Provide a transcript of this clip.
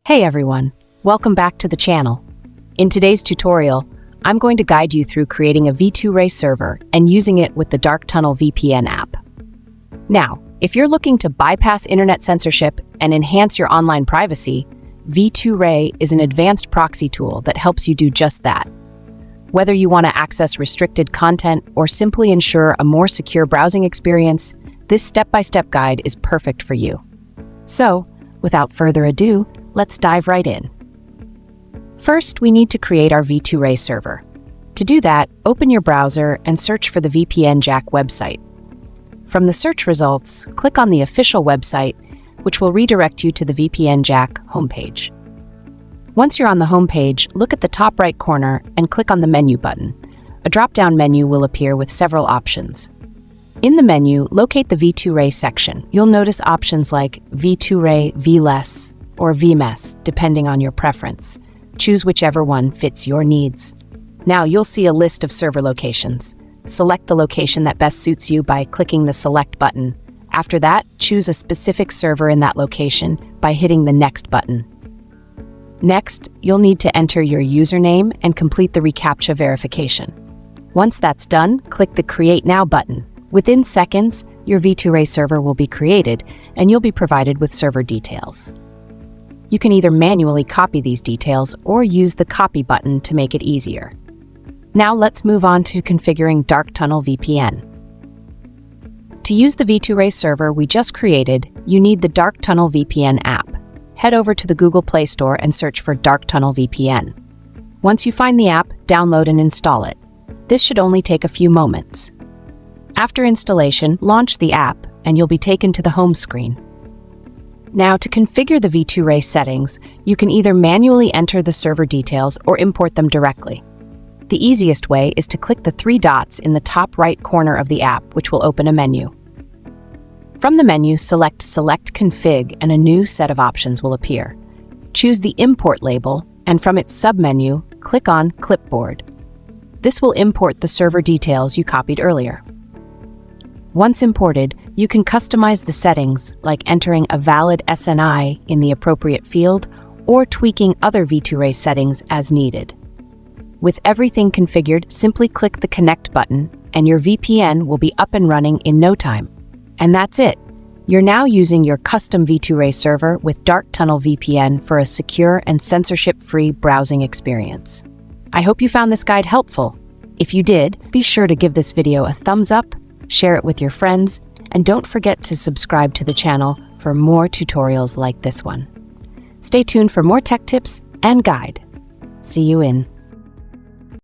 Hey everyone, welcome back to the channel. In today's tutorial, I'm going to guide you through creating a V2Ray server and using it with the Dark Tunnel VPN app. Now, if you're looking to bypass internet censorship and enhance your online privacy, V2Ray is an advanced proxy tool that helps you do just that. Whether you want to access restricted content or simply ensure a more secure browsing experience, this step-by-step guide is perfect for you. So, without further ado, let's dive right in. First, we need to create our V2Ray server. To do that, open your browser and search for the VPN Jack website. From the search results, click on the official website, which will redirect you to the VPN Jack homepage. Once you're on the homepage, look at the top right corner and click on the menu button. A drop-down menu will appear with several options. In the menu, locate the V2Ray section. You'll notice options like V2Ray, VLess, or VMess, depending on your preference. Choose whichever one fits your needs. Now you'll see a list of server locations. Select the location that best suits you by clicking the Select button. After that, choose a specific server in that location by hitting the Next button. Next, you'll need to enter your username and complete the reCAPTCHA verification. Once that's done, click the Create Now button. Within seconds, your V2Ray server will be created, and you'll be provided with server details. You can either manually copy these details or use the Copy button to make it easier. Now let's move on to configuring Dark Tunnel VPN. To use the V2Ray server we just created, you need the Dark Tunnel VPN app. Head over to the Google Play Store and search for Dark Tunnel VPN. Once you find the app, download and install it. This should only take a few moments. After installation, launch the app and you'll be taken to the home screen. Now, to configure the V2Ray settings, you can either manually enter the server details or import them directly. The easiest way is to click the three dots in the top right corner of the app, which will open a menu. From the menu, select Select Config and a new set of options will appear. Choose the Import label, and from its submenu, click on Clipboard. This will import the server details you copied earlier. Once imported, you can customize the settings, like entering a valid SNI in the appropriate field or tweaking other V2Ray settings as needed. With everything configured, simply click the Connect button and your VPN will be up and running in no time. And that's it. You're now using your custom V2Ray server with Dark Tunnel VPN for a secure and censorship-free browsing experience. I hope you found this guide helpful. If you did, be sure to give this video a thumbs up, share it with your friends, and don't forget to subscribe to the channel for more tutorials like this one. Stay tuned for more tech tips and guide. See you in